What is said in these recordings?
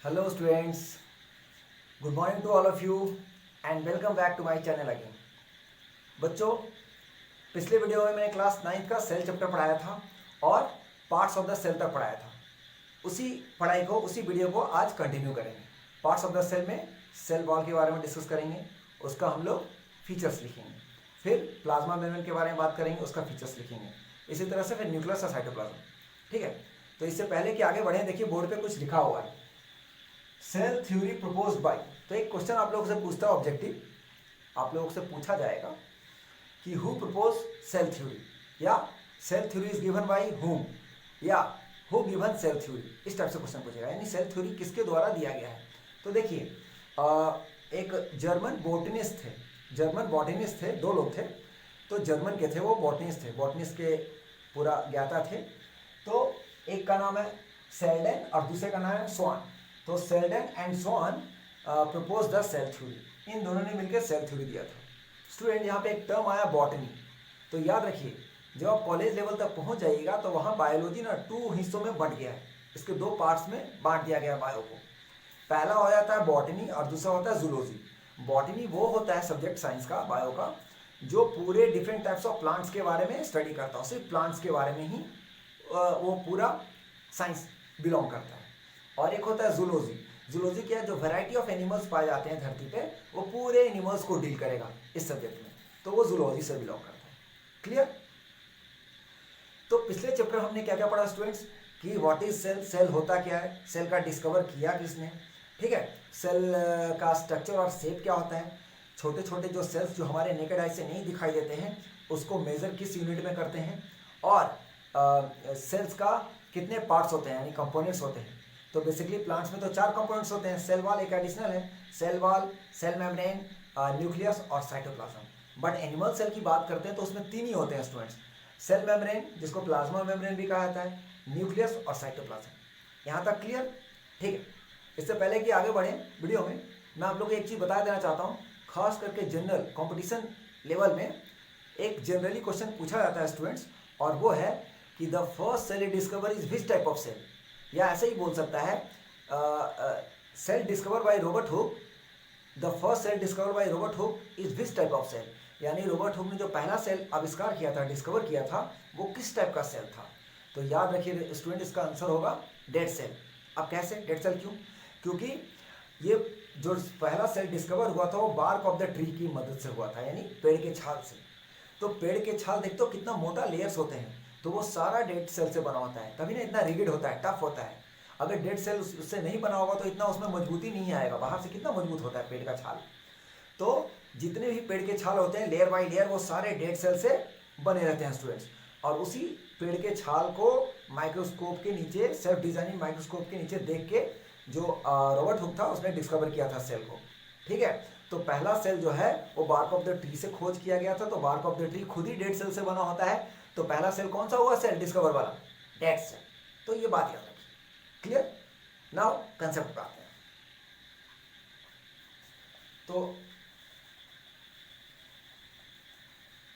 Hello students, good morning to all of you and welcome back to my channel again. बच्चों, पिछले video में मैंने class 9th का cell chapter पढ़ाया था और पार्ट्स ऑफ द सेल तक पढ़ाया था। उसी वीडियो को आज कंटिन्यू करेंगे। पार्ट्स ऑफ द सेल में सेल वॉल के बारे में डिस्कस करेंगे, उसका हम लोग फीचर्स लिखेंगे। फिर प्लाज्मा मेम्ब्रेन के बारे में बात करेंगे, उसका फीचर्स लिखेंगे। इसी तरह से फिर न्यूक्लियस और साइटोप्लाज्म। ठीक है, तो इससे पहले कि आगे बढ़ें, देखिए बोर्ड पे कुछ लिखा हुआ है, सेल थ्योरी प्रपोज्ड बाय। तो एक क्वेश्चन आप लोगों से पूछता है, ऑब्जेक्टिव आप लोगों से पूछा जाएगा कि हु प्रपोज सेल थ्योरी, या cell theory is given by whom, या हु गिवन सेल थ्योरी। इस टाइप से क्वेश्चन पूछेगा, यानी सेल थ्योरी किसके द्वारा दिया गया है। तो देखिए एक जर्मन बॉटनिस्ट थे, दो लोग थे। तो जर्मन के थे, वो बॉटनिस्ट के पूरा ज्ञाता थे। तो एक का नाम है सेल्डन और दूसरे का नाम है स्वान। तो Schleiden and Schwann propose the cell theory, इन दोनों ने मिलकर सेल थ्योरी दिया था। स्टूडेंट, यहाँ पे एक टर्म आया बॉटनी। तो याद रखिए, जब आप कॉलेज लेवल तक पहुँच जाइएगा तो वहाँ बायोलॉजी ना 2 हिस्सों में बंट गया है, इसके 2 पार्ट्स में बांट दिया गया है बायो को। पहला हो जाता है बॉटनी और दूसरा होता है जूलॉजी। बॉटनी वो होता है सब्जेक्ट साइंस का, बायो का, जो पूरे डिफरेंट टाइप्स ऑफ प्लांट्स के बारे में स्टडी करता है, सिर्फ प्लांट्स के बारे में ही वो पूरा साइंस बिलोंग करता है। और एक होता है जूलॉजी क्या है, जो वैरायटी ऑफ एनिमल्स पाए जाते हैं धरती पे, वो पूरे एनिमल्स को डील करेगा इस सब्जेक्ट में। तो वो जूलॉजी से बिलोंग करता है। क्लियर। तो पिछले चैप्टर हमने क्या क्या पढ़ा स्टूडेंट्स, कि व्हाट इज सेल, सेल होता क्या है, सेल का डिस्कवर किया किसने। ठीक है, सेल का स्ट्रक्चर और शेप क्या होता है, छोटे छोटे जो सेल्स जो हमारे नेकेड आई से नहीं दिखाई देते हैं, उसको मेजर किस यूनिट में करते हैं, और सेल्स का कितने पार्ट्स होते हैं, यानी कंपोनेंट्स होते हैं। तो बेसिकली प्लांट्स में तो 4 कंपोनेंट्स होते हैं, सेल वॉल एक एडिशनल है, cell wall, cell membrane, nucleus और साइटोप्लाज्म। बट एनिमल सेल की बात करते हैं तो उसमें 3 ही होते हैं स्टूडेंट्स, सेल मेम्ब्रेन जिसको प्लाज्मा मेम्ब्रेन भी कहा जाता है, न्यूक्लियस और साइटोप्लाज्म। यहाँ तक क्लियर। ठीक है, इससे पहले कि आगे बढ़ें वीडियो में, मैं आप लोग को एक चीज़ बता देना चाहता हूँ। खास करके जनरल कॉम्पिटिशन लेवल में एक जनरली क्वेश्चन पूछा जाता है स्टूडेंट्स, और वो है कि the first cell discover is which type of cell, या ऐसे ही बोल सकता है cell discover by Robert Hooke, the first cell discover by Robert Hooke is which type of cell, यानी रॉबर्ट हुक ने जो पहला सेल आविष्कार किया था, डिस्कवर किया था, वो किस टाइप का सेल था। तो याद रखिए स्टूडेंट, इसका आंसर होगा डेड सेल। अब कैसे डेड सेल, क्यों? क्योंकि ये जो पहला सेल डिस्कवर हुआ था वो बार्क ऑफ द ट्री की मदद से हुआ था, यानी पेड़ के छाल से। तो पेड़ के छाल देखते हो कितना मोटा लेयर्स होते हैं, तो वो सारा डेड सेल से बना होता है, तभी ना इतना रिगिड होता है, टफ होता है। अगर डेड सेल उससे नहीं बना होगा तो इतना उसमें मजबूती नहीं आएगा। बाहर से कितना मजबूत होता है पेड़ का छाल। तो जितने भी पेड़ के छाल होते हैं लेयर बाय लेयर, वो सारे डेड सेल से बने रहते हैं स्टूडेंट्स। और उसी पेड़ के छाल को माइक्रोस्कोप के नीचे, सेल्फ डिजाइनिंग माइक्रोस्कोप के नीचे देख के जो रॉबर्ट हुक था उसने डिस्कवर किया था सेल को। ठीक है, तो पहला सेल जो है वो बार्क ऑफ द ट्री से खोज किया गया था। तो बार्क ऑफ द ट्री खुद ही डेड सेल से बना होता है। तो पहला सेल कौन सा हुआ, सेल डिस्कवर वाला, डेड सेल। तो ये बात याद रखिए। क्लियर। नाउ कंसेप्ट पे आते हैं। तो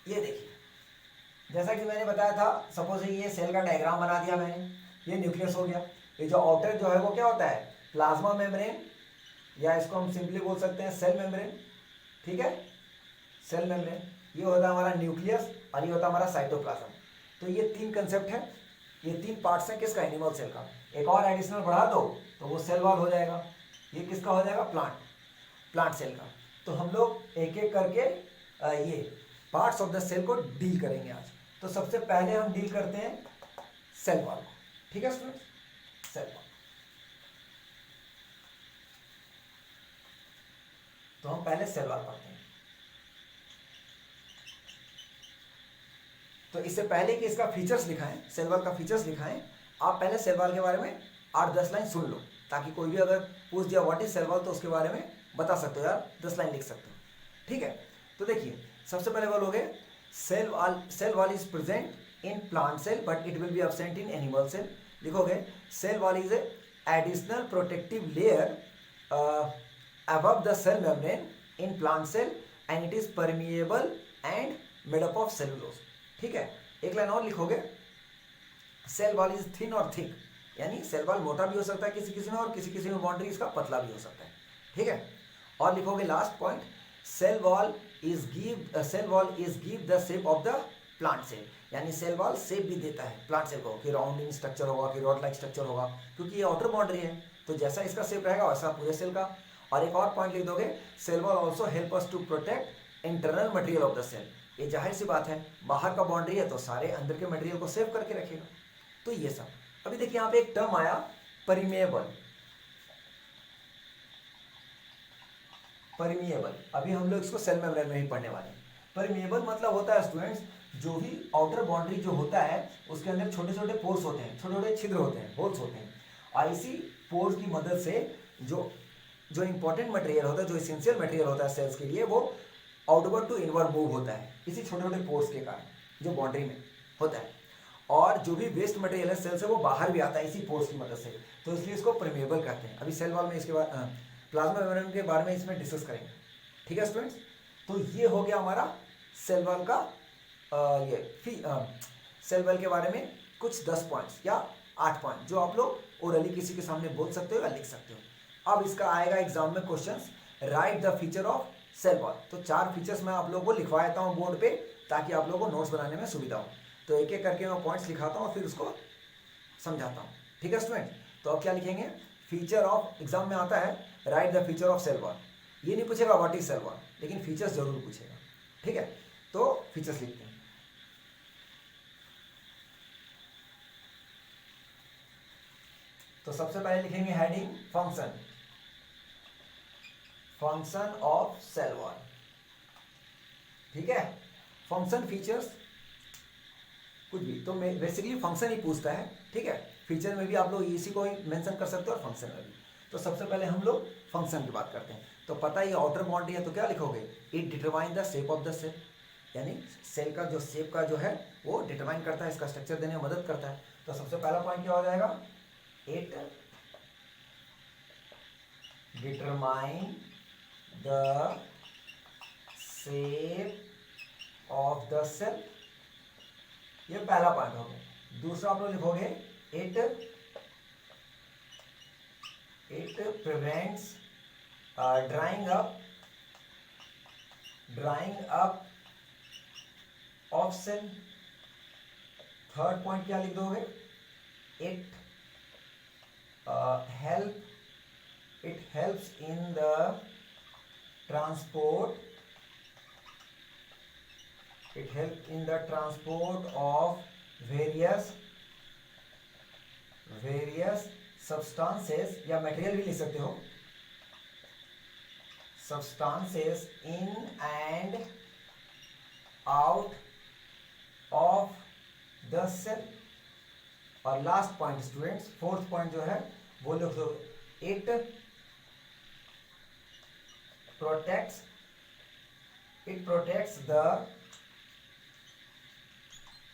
ये देखिए, जैसा कि मैंने बताया था, सपोज ये सेल का डायग्राम बना दिया मैंने, ये न्यूक्लियस हो गया। ये जो आउटर जो है वो क्या होता है, प्लाज्मा मेम्ब्रेन, या इसको हम सिंपली बोल सकते हैं सेल मेम्ब्रेन। ठीक है, सेल मेम्ब्रेन, ये होता है हमारा न्यूक्लियस, और ये होता है हमारा साइटोप्लाज्म। तो ये 3 कंसेप्ट है, ये 3 पार्ट्स हैं किसका, एनिमल सेल का। एक और एडिशनल बढ़ा दो तो वो सेल वॉल हो जाएगा। ये किसका हो जाएगा, प्लांट सेल का। तो हम लोग एक एक करके ये पार्ट्स ऑफ द सेल को डील करेंगे आज। तो सबसे पहले हम डील करते हैं सेल वॉल को। ठीक है स्टूडेंट्स, सेल वॉल। तो हम पहले सेल वॉल पढ़ते हैं। तो इससे पहले कि इसका फीचर्स लिखाएं, सेल वॉल का फीचर्स लिखाएं, आप पहले सेल वॉल के बारे में 8-10 लाइन सुन लो, ताकि कोई भी अगर पूछ दिया व्हाट इज सेल वॉल तो उसके बारे में बता सकते हो, यार 10 लाइन लिख सकते हो। ठीक है, तो देखिए सबसे पहले बोलोगे cell wall is present in plant cell but it will be absent in animal cell. लिखोगे cell wall is a additional protective layer above the cell membrane in plant cell and it is permeable and made up of cellulose। ठीक है, एक line और लिखोगे, cell wall is thin और thick, यानी cell wall मोटा भी हो सकता है किसी किसी में, और किसी किसी में बाउंड्री इसका पतला भी हो सकता है, ठीक है। और लिखोगे last point, cell wall is give the shape of the plant cell, यानी सेल वॉल शेप भी देता है प्लांट सेल को, कि राउंडिंग स्ट्रक्चर होगा, कि रॉड लाइक स्ट्रक्चर होगा, क्योंकि ये आउटर बाउंड्री है, तो जैसा इसका शेप रहेगा वैसा पूरे सेल का। और एक और पॉइंट लिख दोगे, cell wall also help us to protect internal material of the cell, ये जाहिर सी बात है, बाहर का बाउंड्री है तो सारे अंदर के मटेरियल को सेव करके रखेगा। तो ये सब। अभी देखिए यहाँ पे एक टर्म आया परमिएबल, अभी हम लोग इसको सेल मेम्ब्रेन में ही पढ़ने वाले हैं। परमिएबल मतलब होता है स्टूडेंट्स, जो भी आउटर बाउंड्री जो होता है उसके अंदर छोटे छोटे पोर्स होते हैं, छोटे छोटे छिद्र होते हैं, होल्स होते हैं, और इसी पोर्स की मदद से जो इंपॉर्टेंट मटेरियल होता है, जो इसेंशियल मटेरियल होता है सेल्स के लिए, वो आउटवर्ड टू इनवर्ड मूव होता है इसी छोटे छोटे पोर्स के कारण जो बाउंड्री में होता है। और जो भी वेस्ट मटेरियल है सेल से वो बाहर भी आता है इसी पोर्स की मदद से, तो इसलिए इसको परमिएबल कहते हैं। अभी सेल वॉल में इसके बाद प्लाज्मा मेम्ब्रेन के बारे में इसमें डिस्कस करेंगे, ठीक है स्टूडेंट्स। तो ये हो गया हमारा सेल वॉल का सेल वॉल के बारे में कुछ 10 पॉइंट्स या 8 पॉइंट जो आप लोग ओरली किसी के सामने बोल सकते हो या लिख सकते हो। अब इसका आएगा एग्जाम में questions, right the feature of cell wall. तो 4 फीचर्स मैं आप लोगों को लिखवा देता हूँ बोर्ड पे, ताकि आप लोगों को नोट्स बनाने में सुविधा हो। तो एक एक करके मैं पॉइंट्स लिखाता हूँ और फिर उसको समझाता हूँ, ठीक है स्टूडेंट। तो अब क्या लिखेंगे, फीचर ऑफ, एग्जाम में आता है right the feature of cell wall, ये नहीं पूछेगा व्हाट इज सेल वॉल, लेकिन फीचर्स जरूर पूछेगा, ठीक है। तो फीचर्स लिखते हैं। तो सबसे पहले लिखेंगे heading function of cell wall, ठीक है। फंक्शन फीचर्स कुछ भी, तो बेसिकली फंक्शन ही पूछता है, ठीक है। फीचर में भी आप लोग इसी को ही मेंशन कर सकते हो और फंक्शन में भी। तो सबसे पहले हम लोग फंक्शन की बात करते हैं। तो पता ही आउटर बाउंड्री है, तो क्या लिखोगे, it determine the shape of the cell, यानी सेल का जो शेप का जो है वो डिटरमाइन करता है, इसका स्ट्रक्चर देने में मदद करता है। तो सबसे पहला पॉइंट क्या हो जाएगा, it determine the shape of the cell, ये पहला पॉइंट हो गया। दूसरा आप लोग लिखोगे, it prevents drying up of cell. Third point क्या लिख दोगे, it helps in the transport of various substances, या मटेरियल भी लिख सकते हो, substances in and out of the cell। और last point students, fourth point जो है वो लिख दो, it protects the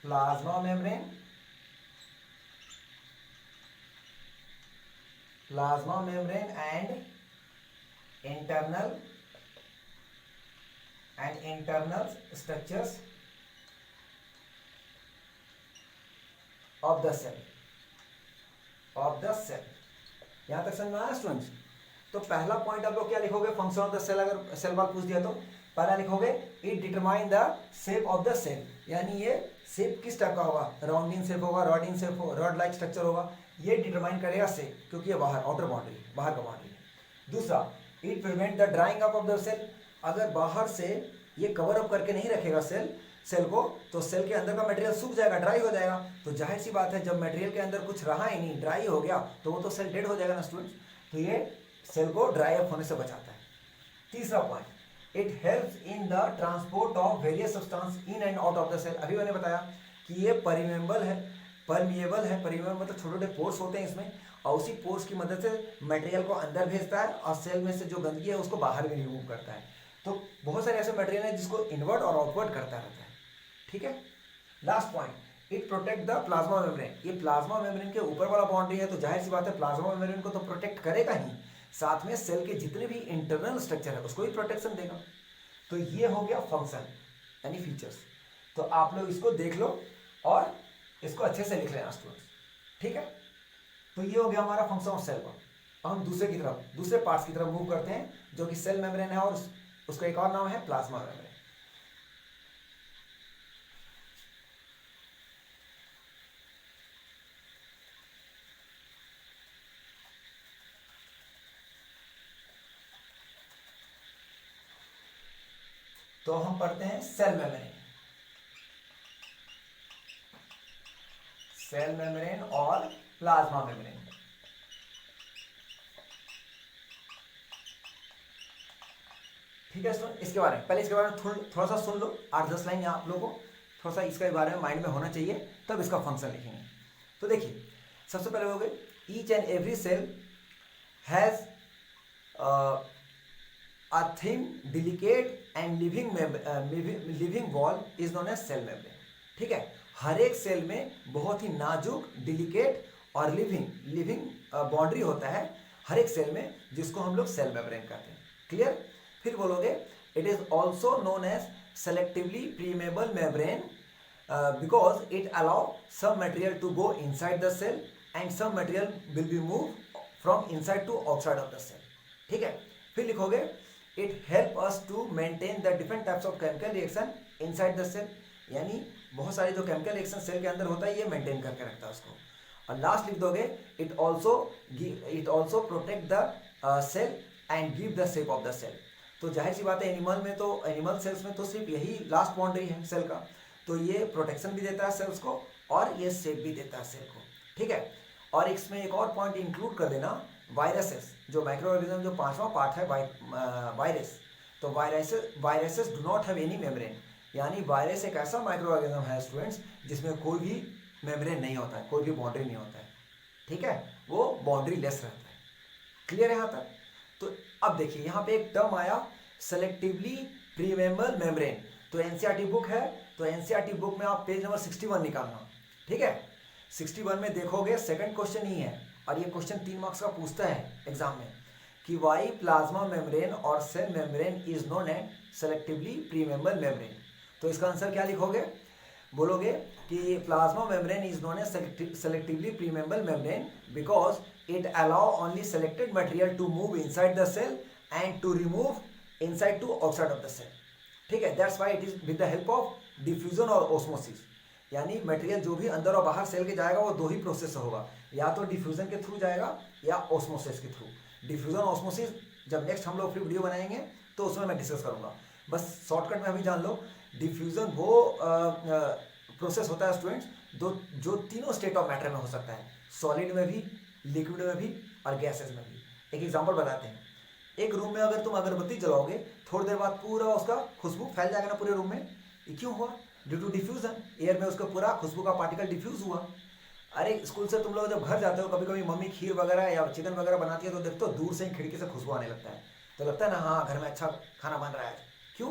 plasma membrane and internal structures of the cell। यहां तक समझ में आया स्टूडेंट्स। तो पहला पॉइंट आप लोग क्या लिखोगे, फंक्शन ऑफ द सेल, अगर सेल वॉल पूछ दिया तो पहला लिखोगे, it determine the shape of the cell, यानी ये शेप किस टाइप का होगा, राउंडिंग शेप होगा, रॉड लाइक स्ट्रक्चर होगा, ये डिटरमाइन करेगा शेप, क्योंकि ये बाहर आउटर बाउंड्री, बाहर का बाउंड्री है। दूसरा, it prevent the drying up of the cell, अगर बाहर से ये कवर अप करके नहीं रखेगा सेल को, तो सेल के अंदर का मटेरियल सूख जाएगा, ड्राई हो जाएगा। तो जाहिर सी बात है, जब मटेरियल के अंदर कुछ रहा ही नहीं, ड्राई हो गया, तो वो तो सेल डेड हो जाएगा ना स्टूडेंट्स। तो ये सेल को ड्राई अप होने से बचाता है। तीसरा point, it helps in the transport of various substance in and out of the cell. अभी मैंने बताया कि ये परमिएबल है, मतलब छोटे छोटे पोर्स होते हैं इसमें, और उसी पोर्स की मदद से मटेरियल को अंदर भेजता है और सेल में से जो गंदगी है उसको बाहर भी रिमूव करता है। तो बहुत सारे ऐसे मटेरियल हैं जिसको इनवर्ट और आउटवर्ड करता रहता है, ठीक है। Last point, it protect the plasma membrane, ये प्लाज्मा मेम्ब्रेन के ऊपर वाला बाउंड्री है, तो जाहिर सी बात है प्लाज्मा मेम्ब्रेन को तो प्रोटेक्ट करेगा ही, साथ में सेल के जितने भी इंटरनल स्ट्रक्चर है उसको भी प्रोटेक्शन देगा। तो ये हो गया फंक्शन यानी फीचर्स। तो आप लोग इसको देख लो और इसको अच्छे से लिख लेना स्टूडेंट्स, ठीक है। तो ये हो गया हमारा फंक्शन ऑफ सेल का। अब हम दूसरे की तरफ, दूसरे पार्ट्स की तरफ मूव करते हैं, जो कि सेल मेम्ब्रेन है और उसका एक और नाम है प्लाज्मा मेम्ब्रेन। तो हम पढ़ते हैं सेल मेम्ब्रेन, सेल मेम्ब्रेन और प्लाज्मा मेम्ब्रेन। ठीक है स्टूडेंट, इसके बारे में पहले इसके बारे में थोड़ा सा सुन लो, 8-10 लाइन आप लोगों को थोड़ा सा इसके बारे में माइंड में होना चाहिए, तब इसका फंक्शन लिखेंगे। तो देखिए, सबसे पहले हो गए, each and every cell has a thin, delicate and living wall is known as cell membrane। ठीक है, हर एक सेल में बहुत ही नाजुक, डिलिकेट और लिविंग बाउंड्री होता है हर एक सेल में, जिसको हम लोग सेल मेम्ब्रेन कहते हैं। क्लियर? फिर बोलोगे, it is also known as selectively permeable membrane because it allow some material to go inside the cell and some material will be moved from inside to outside of the cell। ठीक है, फिर लिखोगे, it help us to maintain the different types of chemical reaction inside the cell, यानी बहुत सारे जो chemical reaction cell के अंदर होता है ये मेंटेन करके रखता है उसको। और लास्ट लिख दोगे, it also protect the cell and give the shape of the cell। तो जाहिर सी बात है, एनिमल सेल्स में तो सिर्फ यही लास्ट बाउंड्री है सेल का, तो ये प्रोटेक्शन भी देता है सेल्स को और ये शेप भी देता है सेल को। ठीक है, और इसमें एक और पॉइंट इंक्लूड कर देना, वायरसेस, जो माइक्रो ऑर्गेनिज्म जो 5वां पार्ट है वायरस, तो viruses do not have any membrane, यानी वायरस एक ऐसा माइक्रो ऑर्गेनिज्म है स्टूडेंट्स जिसमें कोई भी मेम्ब्रेन नहीं होता है, कोई भी बाउंड्री नहीं होता है। ठीक है, वो बाउंड्री लेस रहता है। क्लियर है यहाँ तक? तो अब देखिए, यहाँ पे एक टर्म आया सेलेक्टिवली प्रीमेबल मेम्ब्रेन। तो एनसीईआरटी बुक है, तो एनसीईआरटी बुक में आप पेज नंबर 61 निकालना। ठीक है, 61 में देखोगे, सेकंड क्वेश्चन ही है और ये क्वेश्चन 3 मार्क्स का पूछता है एग्जाम में, कि वाई प्लाज्मा मेम्ब्रेन और cell membrane is known as selectively permeable membrane. तो इसका आंसर क्या लिखोगे? बोलोगे कि plasma membrane is known as selectively permeable membrane because it allow only selected material to move inside the cell and to remove inside to outside of the cell. ठीक है, that's why it is with the help of diffusion और osmosis, यानी material जो भी अंदर और बाहर cell के जाएगा वो दो ही प्रोसेस से होगा, या तो डिफ्यूजन के थ्रू जाएगा या ओस्मोसिस के थ्रू। डिफ्यूजन ओस्मोसिस जब नेक्स्ट हम लोग फिर वीडियो बनाएंगे तो उसमें मैं डिस्कस करूंगा, बस शॉर्टकट में अभी जान लो। डिफ्यूजन वो प्रोसेस होता है स्टूडेंट्स जो तीनों स्टेट ऑफ मैटर में हो सकता है, सॉलिड में भी, लिक्विड में भी और गैसेस में भी। एक एग्जांपल बताते हैं, एक रूम में अगर तुम अगरबत्ती जलाओगे, थोड़ी देर बाद पूरा उसका खुशबू फैल जाएगा ना पूरे रूम में। ये क्यों हुआ? ड्यू टू डिफ्यूजन, एयर में उसका पूरा खुशबू का पार्टिकल डिफ्यूज हुआ। अरे स्कूल से तुम लोग जब घर जाते हो, कभी कभी मम्मी खीर वगैरह या चिकन वगैरह बनाती है, तो देखते हो दूर से ही खिड़की से खुशबू आने लगता है, तो लगता है ना हाँ घर में अच्छा खाना बन रहा है। क्यों?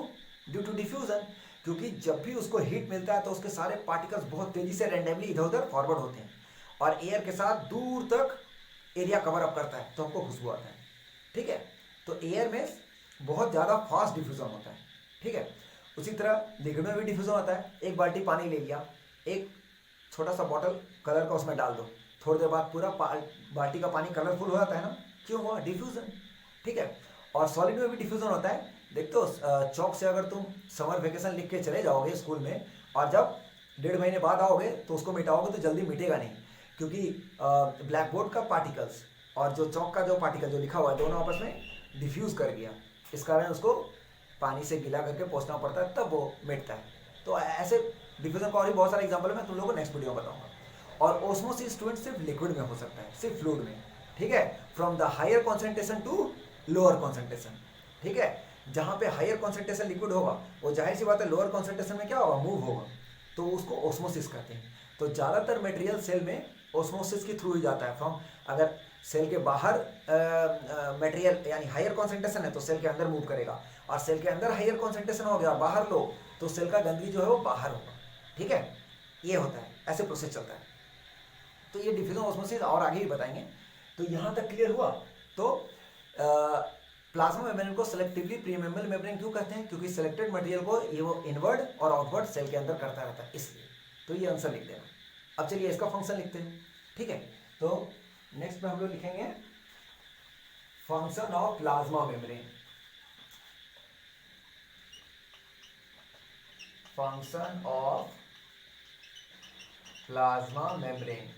ड्यू टू डिफ्यूजन, क्योंकि जब भी उसको हीट मिलता है तो उसके सारे पार्टिकल्स बहुत तेजी से रैंडमली इधर उधर फॉरवर्ड होते हैं और एयर के साथ दूर तक एरिया कवर अप करता है, तो हमको खुशबू आता है। ठीक है, तो एयर में बहुत ज़्यादा फास्ट डिफ्यूजन होता है। ठीक है, उसी तरह लिक्विड में भी डिफ्यूजन होता है। एक बाल्टी पानी ले लिया, एक छोटा सा बॉटल कलर का उसमें डाल दो, थोड़ी देर बाद पूरा बाल्टी का पानी कलरफुल हो जाता है ना, क्यों हुआ? डिफ्यूजन। ठीक है, और सॉलिड में भी डिफ्यूजन होता है। देखते हो चौक से अगर तुम समर वेकेशन लिख के चले जाओगे स्कूल में और जब 1.5 महीने बाद आओगे तो उसको मिटाओगे तो जल्दी मिटेगा नहीं, क्योंकि ब्लैक बोर्ड का पार्टिकल्स और जो चौक का जो पार्टिकल जो लिखा हुआ है दोनों आपस में डिफ्यूज कर गया, इस कारण उसको पानी से गिला करके पोंछना पड़ता है, तब वो मिटता है। तो ऐसे डिफ्यूजन का और भी बहुत सारे एग्जाम्पल है, मैं तुम लोगों को नेक्स्ट वीडियो में बताऊंगा। और ओस्मोसिस स्टूडेंट सिर्फ लिक्विड में हो सकता है, सिर्फ फ्लूइड में। ठीक है, from the higher concentration to lower concentration. ठीक है, जहाँ पे हायर कॉन्सेंट्रेशन लिक्विड होगा वो जाहिर सी बात है लोअर कॉन्सेंट्रेशन में क्या होगा? मूव होगा, तो उसको ओस्मोसिस कहते हैं। तो ज़्यादातर मटेरियल सेल में ओस्मोसिस के थ्रू ही जाता है। फ्रॉम अगर सेल के बाहर मटेरियल यानी हायर कॉन्सेंट्रेशन है तो सेल के अंदर मूव करेगा, और सेल के अंदर हायर कॉन्सेंट्रेशन हो गया बाहर लो तो सेल का गंदगी जो है वो बाहर होगा। ठीक है, ये होता है, ऐसे प्रोसेस चलता है। तो ये डिफ्यूजन ऑस्मोसिस और आगे भी बताएंगे। तो यहाँ तक क्लियर हुआ? तो प्लाज्मा मेम्ब्रेन को सेलेक्टिवली प्रीमेबल मेम्ब्रेन क्यों कहते हैं? क्योंकि सेलेक्टेड मटेरियल को ये वो इनवर्ड और आउटवर्ड सेल के अंदर करता रहता है, इसलिए। तो ये आंसर लिख देना। अब चलिए इसका फंक्शन लिखते हैं। ठीक है, तो नेक्स्ट में हम लोग लिखेंगे function of plasma membrane. Function of plasma membrane,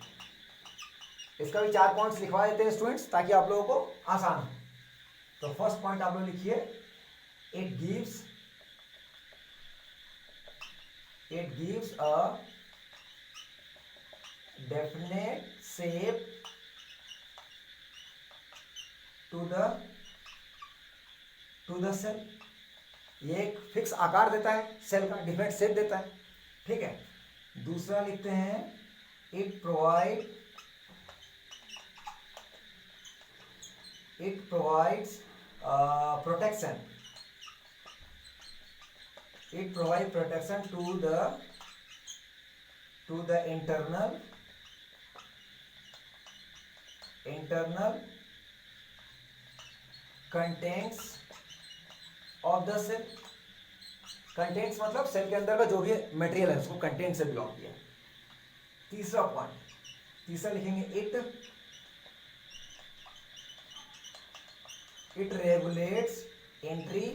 इसका भी 4 पॉइंट्स लिखवा देते हैं स्टूडेंट्स ताकि आप लोगों को आसान हो। तो फर्स्ट पॉइंट आप लोग लिखिए, it gives a definite shape to the cell. ये एक फिक्स आकार देता है सेल का, डिफरेंट शेप देता है, ठीक है। दूसरा लिखते हैं, it provides protection to the internal contents of the cell। Contents मतलब सेल के अंदर का जो भी मटेरियल है उसको कंटेंट से बिलोंग किया। तीसरा पॉइंट, तीसरा लिखेंगे, it regulates entry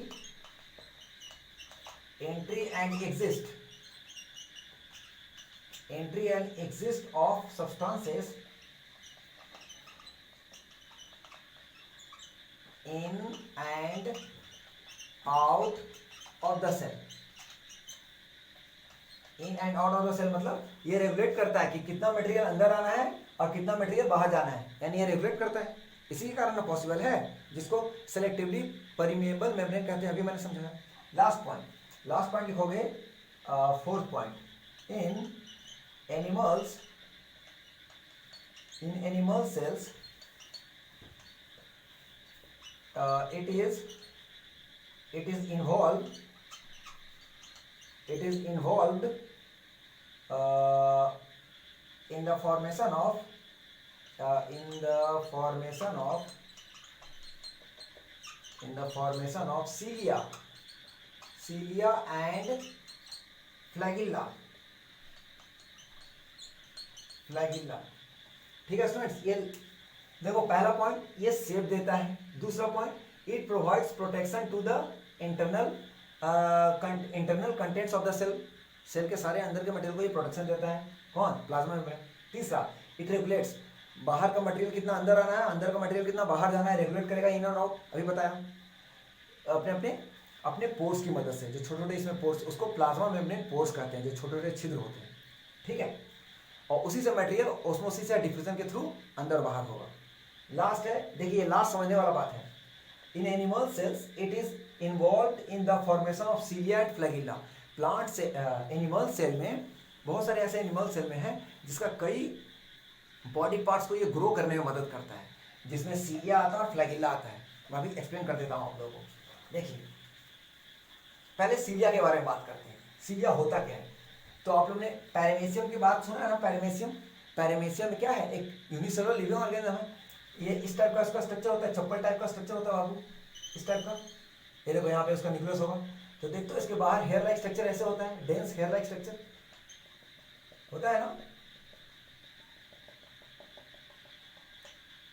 and exit of substances in and out of the cell. In and out of the cell मतलब ये रेगुलेट करता है कि कितना मटेरियल अंदर आना है और कितना मटेरियल बाहर जाना है, यानी ये रेगुलेट करता है। इसी के कारण पॉसिबल है, जिसको सेलेक्टिवली परमिएबल मेम्ब्रेन कहते हैं, अभी मैंने समझाया। लास्ट पॉइंट लिखोगे, fourth point, in animal sales it is involved in the formation of cilia and flagella। ठीक है स्टूडेंट्स, ये देखो पहला पॉइंट ये शेप देता है, दूसरा point it provides protection to the internal contents of the cell के सारे अंदर के मटेरियल को ये प्रोटेक्शन देता है, कौन? Plasma membrane. तीसरा, इट रेगुलेट्स, बाहर का मटेरियल कितना अंदर आना है, अंदर का मटेरियल कितना बाहर जाना है, रेगुलेट करेगा इन और आउट, अभी बताया। अपने पोर्स की मदद से, जो छोटे छोटे इसमें पोर्स, उसको प्लाज्मा मेम्ब्रेन पोर्स कहते हैं, जो छोटे छोटे छिद्र होते हैं, ठीक है। और उसी से मटेरियल ऑस्मोसिस या डिफ्यूजन के थ्रू अंदर बाहर होगा। लास्ट है, देखिए लास्ट समझने वाला बात है, in animal cells it is involve in the formation of cilia and flagella. Plant से एनिमल सेल में, बहुत सारे ऐसे एनिमल सेल में है जिसका कई बॉडी पार्ट्स को ये ग्रो करने में मदद करता है, जिसमें सीलिया आता है और फ्लैगिला आता है। मैं अभी एक्सप्लेन कर देता हूँ आप लोगों को। देखिए पहले सीलिया के बारे में बात करते हैं। सीलिया होता क्या है? तो आप लोगों ने पैरामेसियम की बात सुना है ना, पैरामेसियम क्या है? एक यूनिसेलुलर लिविंग ऑर्गेनिज्म है। ये इस टाइप का इसका स्ट्रक्चर होता है, चप्पल टाइप का स्ट्रक्चर होता है बाबू, इस टाइप का। ये देखो यहाँ पे उसका न्यूक्लियस होगा, तो देख तो इसके बाहर हेयर लाइक स्ट्रक्चर ऐसे होता है, डेंस हेयर लाइक स्ट्रक्चर होता है ना।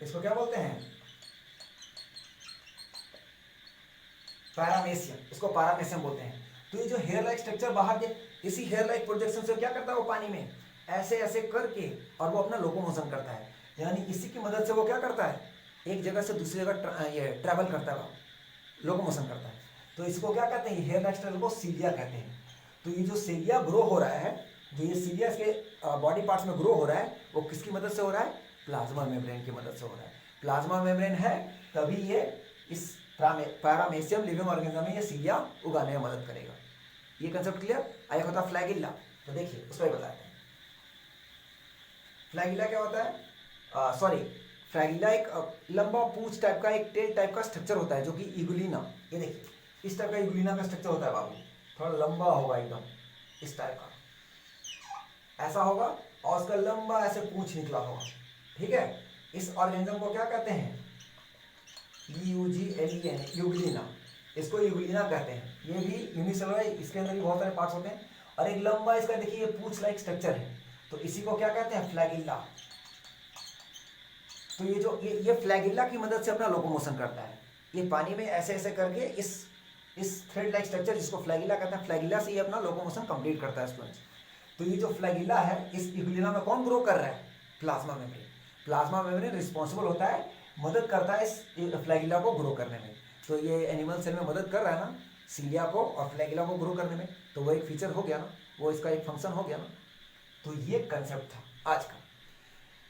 इसको क्या बोलते हैं? पैरामेसियम, इसको पैरामेसियम बोलते हैं। तो ये जो हेयर लाइक स्ट्रक्चर बाहर के, इसी हेयर लाइक प्रोजेक्शन से क्या करता है वो पानी में ऐसे ऐसे करके, और वो अपना लोकोमोशन करता है, यानी इसी की मदद से वो क्या करता है, एक जगह से दूसरी जगह ये ट्रैवल करता है, लोकोमोशन करता है। तो इसको क्या कहते हैं? हेयर लाइक स्ट्रक्चर को सीलिया कहते हैं। तो ये जो सीलिया ग्रो हो रहा है, जो ये सीलिया के बॉडी पार्ट्स में ग्रो हो रहा है, वो किसकी मदद से हो रहा है? प्लाज्मा मेम्ब्रेन की मदद से हो रहा है। प्लाज्मा मेम्ब्रेन है तभी ये इस पैरामेसियम लिविंग ऑर्गेनिज्म में ये सीलिया उगाने में मदद करेगा। ये कंसेप्ट क्लियर? आया होता फ्लैगिला, तो देखिए उसको ही बताते हैं। फ्लैगिला क्या होता है? फ्लैगिला एक लंबा पूंछ टाइप का, एक टेल टाइप का स्ट्रक्चर होता है, जो कि इगुलिना, ये देखिए इस टाइप का इगुलिना का स्ट्रक्चर होता है बाबू, थोड़ा लंबा होगा एकदम इस टाइप का, ऐसा होगा, और उसका लंबा ऐसे पूंछ निकला होगा, ठीक है। इस ऑर्गेनिज्म को क्या कहते हैं? यूजीएलईएन, यूग्लिना, इसको यूग्लिना कहते हैं। ये भी यूनिसेलुलर, इसके अंदर भी बहुत सारे पार्ट्स होते हैं, और एक लंबा इसका देखिए ये पूंछ लाइक स्ट्रक्चर है, तो इसी को क्या कहते हैं? फ्लैगिला। तो ये जो ये फ्लैगिल्ला की मदद से अपना लोकोमोशन करता है। ये पानी में ऐसे ऐसे करके इस थ्रेड लाइक स्ट्रक्चर जिसको फ्लैगिल्ला कहते हैं, फ्लैगिल्ला से ये अपना लोकोमोशन कंप्लीट करता है स्टूडेंट्स। तो ये जो फ्लैगिल्ला है, इस इक्विलिब्रियम में कौन ग्रो कर रहा है? Plasma membrane. Plasma membrane responsible होता है, मदद करता है इस फ्लैगिल्ला को ग्रो करने में। तो ये एनिमल सेल में मदद कर रहा है ना सीलिया को और फ्लैगिल्ला को ग्रो करने में, तो वो एक फीचर हो गया ना, वो इसका एक फंक्शन हो गया ना। तो ये कंसेप्ट था आज का।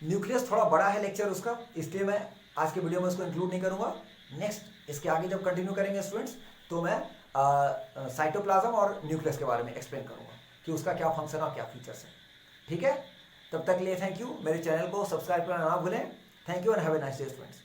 न्यूक्लियस थोड़ा बड़ा है लेक्चर उसका, इसलिए मैं आज के वीडियो में उसको इंक्लूड नहीं करूंगा। नेक्स्ट इसके आगे जब कंटिन्यू करेंगे स्टूडेंट्स, तो मैं साइटोप्लाज्म और न्यूक्लियस के बारे में एक्सप्लेन करूंगा कि उसका क्या फंक्शन और क्या फीचर्स है। ठीक है, तब तक के लिए थैंक यू। मेरे चैनल को सब्सक्राइब करना ना भूलें। Thank you and have a nice day students.